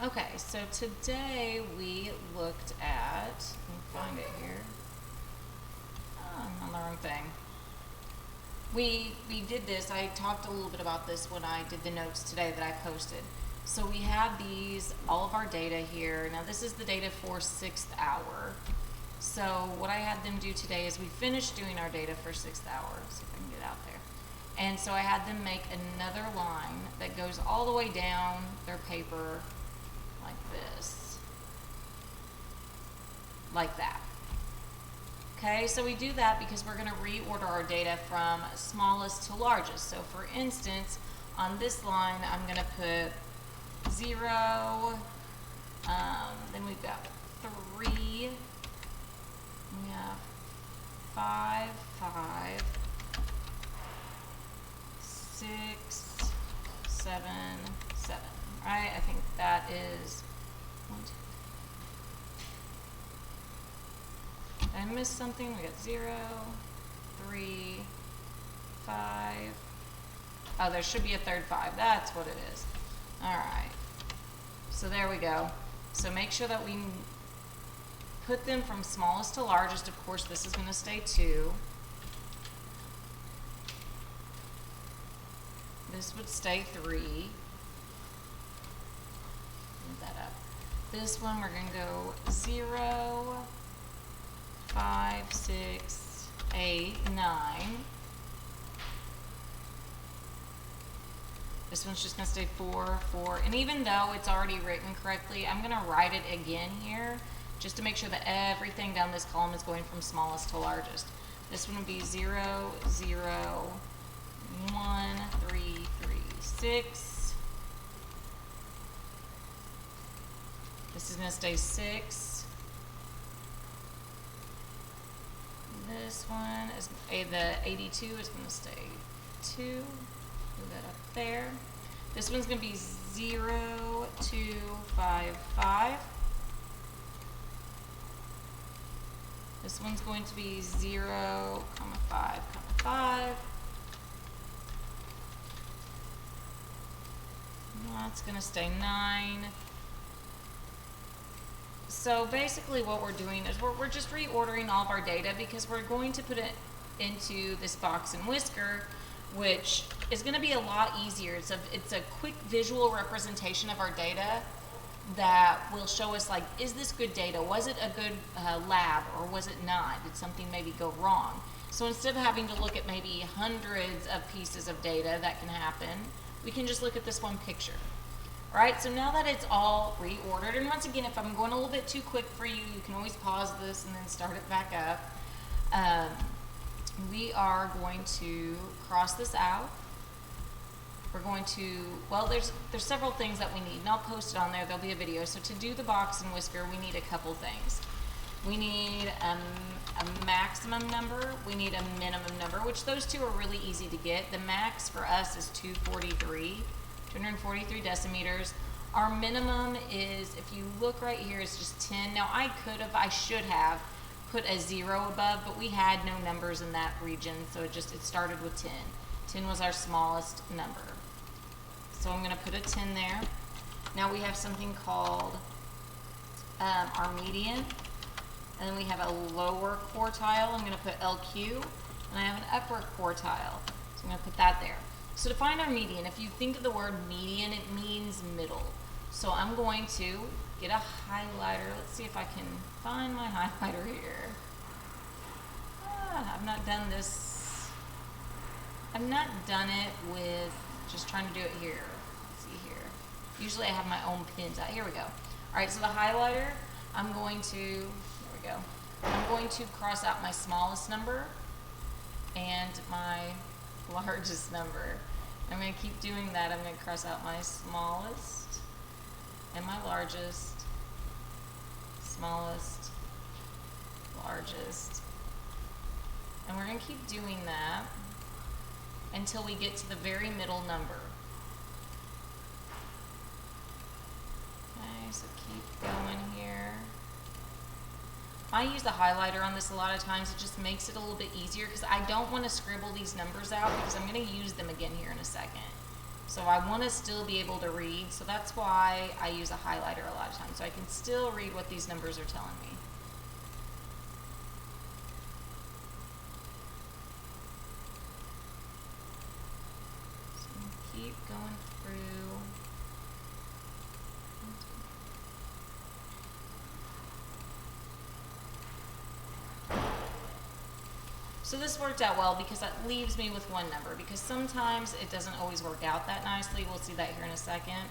Okay, so today we looked at, let me find it here. Oh, I'm on the wrong thing. We did this, I talked a little bit about this when I did the notes today that I posted. So we have these, all of our data here. Now this is the data for 6th hour. So what I had them do today is we finished doing our data for 6th hour. See if I can get out there. And so I had them make another line that goes all the way down their paper like this. Like that. Okay, so we do that because we're going to reorder our data from smallest to largest. So for instance, on this line, I'm going to put 0, then we've got 3, we have 5, 5, 6, 7, 7, right? I think that is 1, 2, I missed something. We got 0, 3, 5. Oh, there should be a third 5. That's what it is. All right. So there we go. So make sure that we put them from smallest to largest. Of course, this is going to stay 2. This would stay 3. Move that up. This one, we're going to go 0, 5, 6, 8, 9. This one's just going to stay 4, 4. And even though it's already written correctly, I'm going to write it again here just to make sure that everything down this column is going from smallest to largest. This one would be 0, 0, 1, 3, 3, 6. This is going to stay 6. This one is the 82 is going to stay 2. Move that up there. This one's going to be 0, 2, 5, 5. This one's going to be 0, 5, 5. That's going to stay 9. So basically what we're doing is we're just reordering all of our data because we're going to put it into this box and whisker, which is going to be a lot easier. It's a quick visual representation of our data that will show us, like, is this good data? Was it a good lab, or was it not? Did something maybe go wrong? So instead of having to look at maybe hundreds of pieces of data that can happen, we can just look at this one picture. All right, so now that it's all reordered, and once again, if I'm going a little bit too quick for you, you can always pause this and then start it back up. We are going to cross this out. We're going to, well, there's several things that we need, and I'll post it on there. There'll be a video. So to do the box and whisker, we need a couple things. We need a maximum number. We need a minimum number, which those two are really easy to get. The max for us is 243 decimeters. Our minimum is, if you look right here, it's just 10. Now I should have put a 0 above, but we had no numbers in that region, so it started with 10. 10 was our smallest number. So I'm going to put a 10 there. Now we have something called our median, and then we have a lower quartile. I'm going to put LQ, and I have an upper quartile. So I'm going to put that there. So to find our median, if you think of the word median, it means middle. So I'm going to get a highlighter. Let's see if I can find my highlighter here. I've not done this. I've not done it with just trying to do it here. Let's see here. Usually I have my own pins out. Here we go. All right, so the highlighter, I'm going to cross out my smallest number and my largest number. I'm going to keep doing that. I'm going to cross out my smallest and my largest, smallest, largest. And we're going to keep doing that until we get to the very middle number. Okay, so keep going here. I use the highlighter on this a lot of times. It just makes it a little bit easier because I don't want to scribble these numbers out because I'm going to use them again here in a second. So I want to still be able to read, so that's why I use a highlighter a lot of times, so I can still read what these numbers are telling me. So I'm gonna keep going through. So this worked out well because that leaves me with one number, because sometimes it doesn't always work out that nicely. We'll see that here in a second.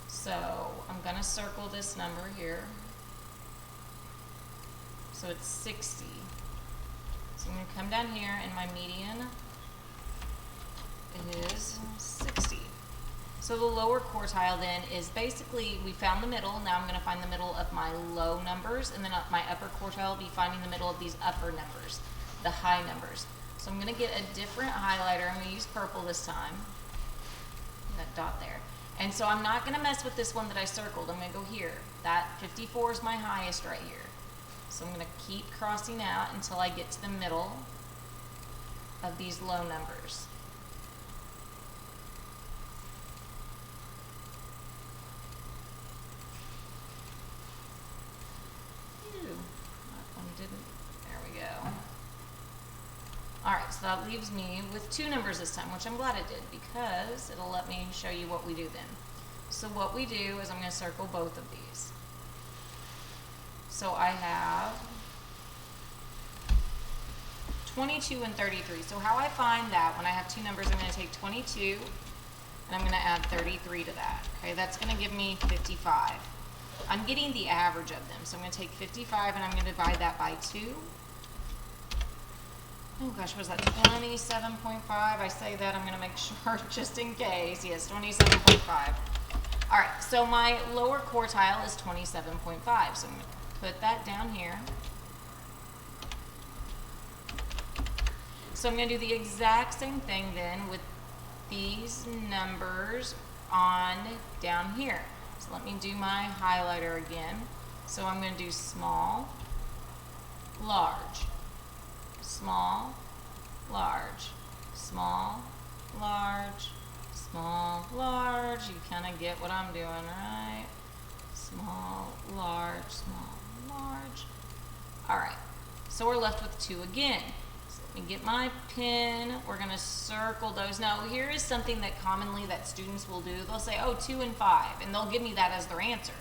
So I'm going to circle this number here. So it's 60. So I'm going to come down here and my median is 60. So the lower quartile then is basically, we found the middle. Now I'm going to find the middle of my low numbers, and then my upper quartile will be finding the middle of these upper numbers, the high numbers. So I'm going to get a different highlighter. I'm going to use purple this time. That dot there. And so I'm not going to mess with this one that I circled. I'm going to go here. That 54 is my highest right here. So I'm going to keep crossing out until I get to the middle of these low numbers. Alright, so that leaves me with two numbers this time, which I'm glad it did, because it'll let me show you what we do then. So what we do is I'm going to circle both of these. So I have 22 and 33. So how I find that, when I have two numbers, I'm going to take 22 and I'm going to add 33 to that. Okay, that's going to give me 55. I'm getting the average of them, so I'm going to take 55 and I'm going to divide that by 2. Oh gosh, was that 27.5? I say that, I'm going to make sure just in case. Yes, 27.5. All right, so my lower quartile is 27.5. So I'm going to put that down here. So I'm going to do the exact same thing then with these numbers on down here. So let me do my highlighter again. So I'm going to do small, large, small, large, small, large, small, large. You kind of get what I'm doing, right? Small, large, large. All right, so we're left with 2 again. So let me get my pen. We're going to circle those. Now, here is something that commonly that students will do. They'll say, oh, 2 and 5, and they'll give me that as their answer.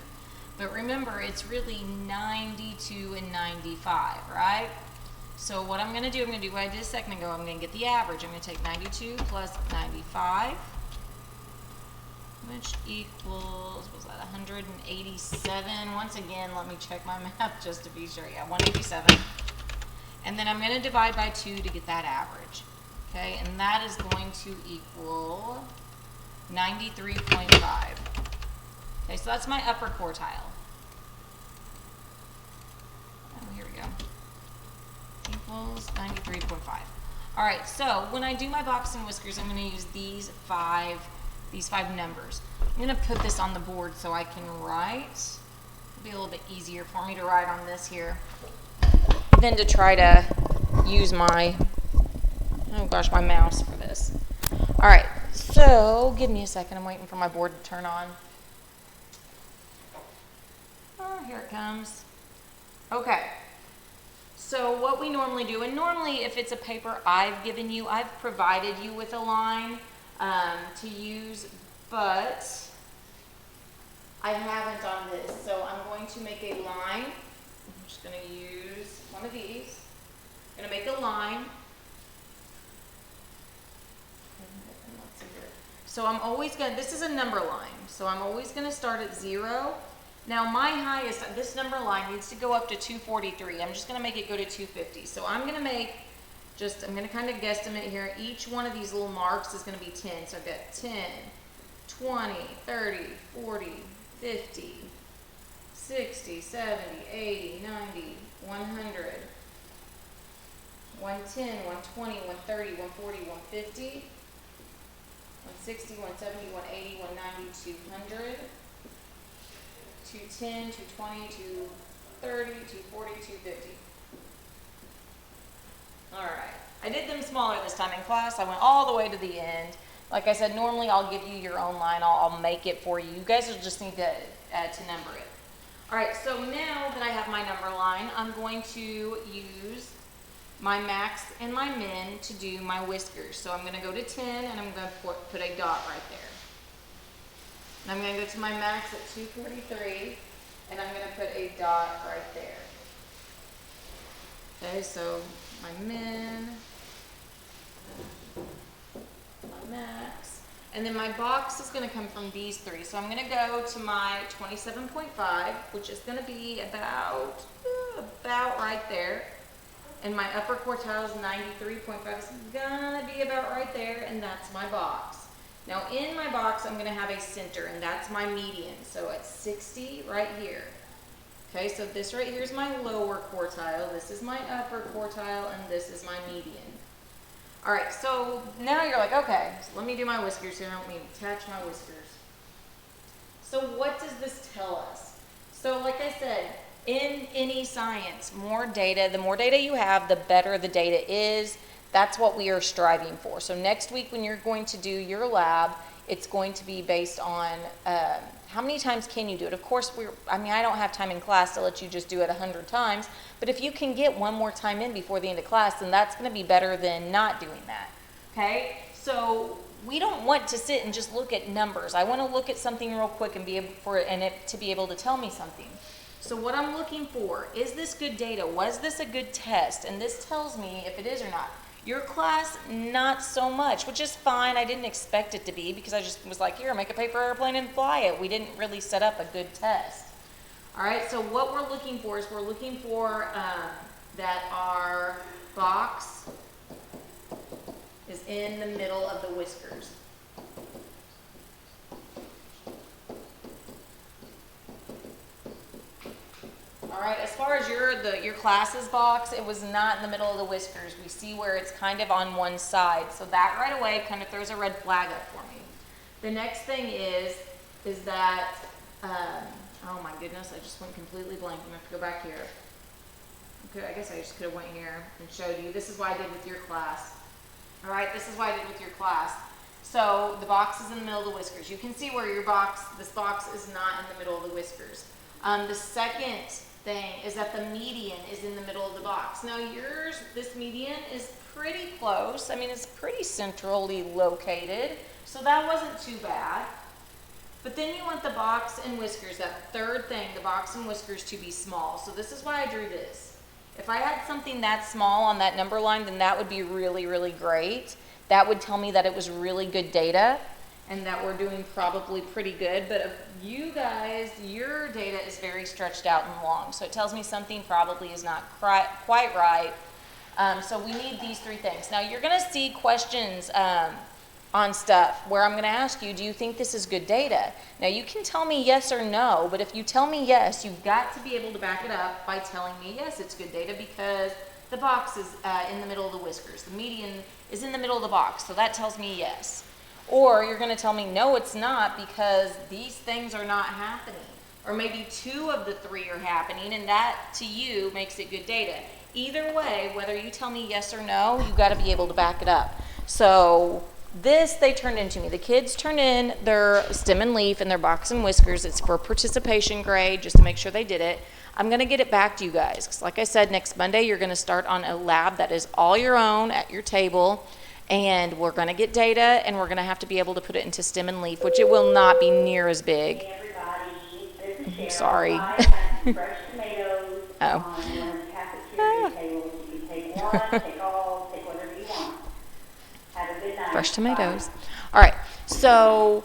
But remember, it's really 92 and 95, right? So what I'm going to do, I'm going to do what I did a second ago. I'm going to get the average. I'm going to take 92 plus 95, which equals, was that 187? Once again, let me check my math just to be sure. Yeah, 187. And then I'm going to divide by 2 to get that average. Okay, and that is going to equal 93.5. Okay, so that's my upper quartile. Oh, here we go. Equals 93.5. All right, so when I do my box and whiskers, I'm going to use these five numbers. I'm going to put this on the board so I can write. It'll be a little bit easier for me to write on this here than to try to use my, oh gosh, my mouse for this. All right, so give me a second. I'm waiting for my board to turn on. Oh, here it comes. Okay. So what we normally do, and normally if it's a paper I've given you, I've provided you with a line to use, but I haven't on this. So I'm going to make a line. I'm just going to use one of these. I'm going to make a line. Let's see here. So I'm always going to, this is a number line. So I'm always going to start at 0. Now my highest, this number line needs to go up to 243. I'm just going to make it go to 250. So I'm going to make just, I'm going to kind of guesstimate here. Each one of these little marks is going to be 10. So I've got 10, 20, 30, 40, 50, 60, 70, 80, 90, 100, 110, 120, 130, 140, 150, 160, 170, 180, 190, 200. 210, 220, 230, 240, 250. All right. I did them smaller this time in class. I went all the way to the end. Like I said, normally I'll give you your own line. I'll make it for you. You guys will just need to number it. All right, so now that I have my number line, I'm going to use my max and my min to do my whiskers. So I'm going to go to 10 and I'm going to put a dot right there. And I'm going to go to my max at 243 and I'm going to put a dot right there. Okay, so my min, my max, and then my box is going to come from these three. So I'm going to go to my 27.5, which is going to be about right there. And my upper quartile is 93.5. It's going to be about right there, and that's my box. Now in my box, I'm going to have a center, and that's my median. So at 60 right here. Okay, so this right here is my lower quartile, this is my upper quartile, and this is my median. All right, so now you're like, okay, so let me do my whiskers here. Let me attach my whiskers. So what does this tell us? So like I said, in any science, more data, the more data you have, the better the data is. That's what we are striving for. So next week when you're going to do your lab, it's going to be based on how many times can you do it. Of course, I don't have time in class to let you just do it 100 times, but if you can get one more time in before the end of class, then that's going to be better than not doing that. Okay? So we don't want to sit and just look at numbers. I want to look at something real quick and it to be able to tell me something. So what I'm looking for, is this good data? Was this a good test? And this tells me if it is or not. Your class, not so much, which is fine. I didn't expect it to be because I just was like, here, make a paper airplane and fly it. We didn't really set up a good test. All right, so what we're looking for is we're looking for that our box is in the middle of the whiskers. All right, as far as your class's box, it was not in the middle of the whiskers. We see where it's kind of on one side. So that right away kind of throws a red flag up for me. The next thing is that, oh my goodness, I just went completely blank. I'm going to have to go back here. Okay, I guess I just could have went here and showed you. This is what I did with your class. All right, this is what I did with your class. So the box is in the middle of the whiskers. You can see where this box is not in the middle of the whiskers. The second thing is that the median is in the middle of the box. Now yours, this median is pretty close. I mean, it's pretty centrally located, so that wasn't too bad. But then you want the box and whiskers, that third thing, the box and whiskers, to be small. So this is why I drew this. If I had something that small on that number line, then that would be really, really great. That would tell me that it was really good data and that we're doing probably pretty good. But if you guys, your data is very stretched out and long. So it tells me something probably is not quite right. So we need these three things. Now you're gonna see questions on stuff where I'm gonna ask you, do you think this is good data? Now you can tell me yes or no, but if you tell me yes, you've got to be able to back it up by telling me yes, it's good data because the box is in the middle of the whiskers. The median is in the middle of the box, so that tells me yes. Or you're going to tell me, no, it's not because these things are not happening. Or maybe two of the three are happening, and that, to you, makes it good data. Either way, whether you tell me yes or no, you've got to be able to back it up. So this, they turned into me. The kids turned in their stem and leaf and their box and whiskers. It's for participation grade, just to make sure they did it. I'm going to get it back to you guys. 'Cause like I said, next Monday, you're going to start on a lab that is all your own at your table. And we're going to get data, and we're going to have to be able to put it into stem and leaf, which it will not be near as big. Hey everybody, this is Cheryl. Sorry. I have fresh tomatoes on one of the cafeteria tables. You can take one, take all, take whatever you want. Have a good night. Fresh tomatoes. All right, so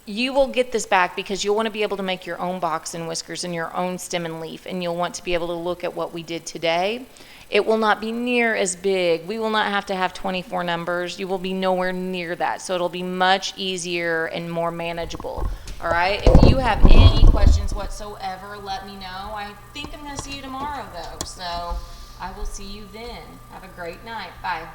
you will get this back because you'll want to be able to make your own box and whiskers and your own stem and leaf, and you'll want to be able to look at what we did today. It will not be near as big. We will not have to have 24 numbers. You will be nowhere near that. So it'll be much easier and more manageable. All right? If you have any questions whatsoever, let me know. I think I'm going to see you tomorrow, though. So I will see you then. Have a great night. Bye.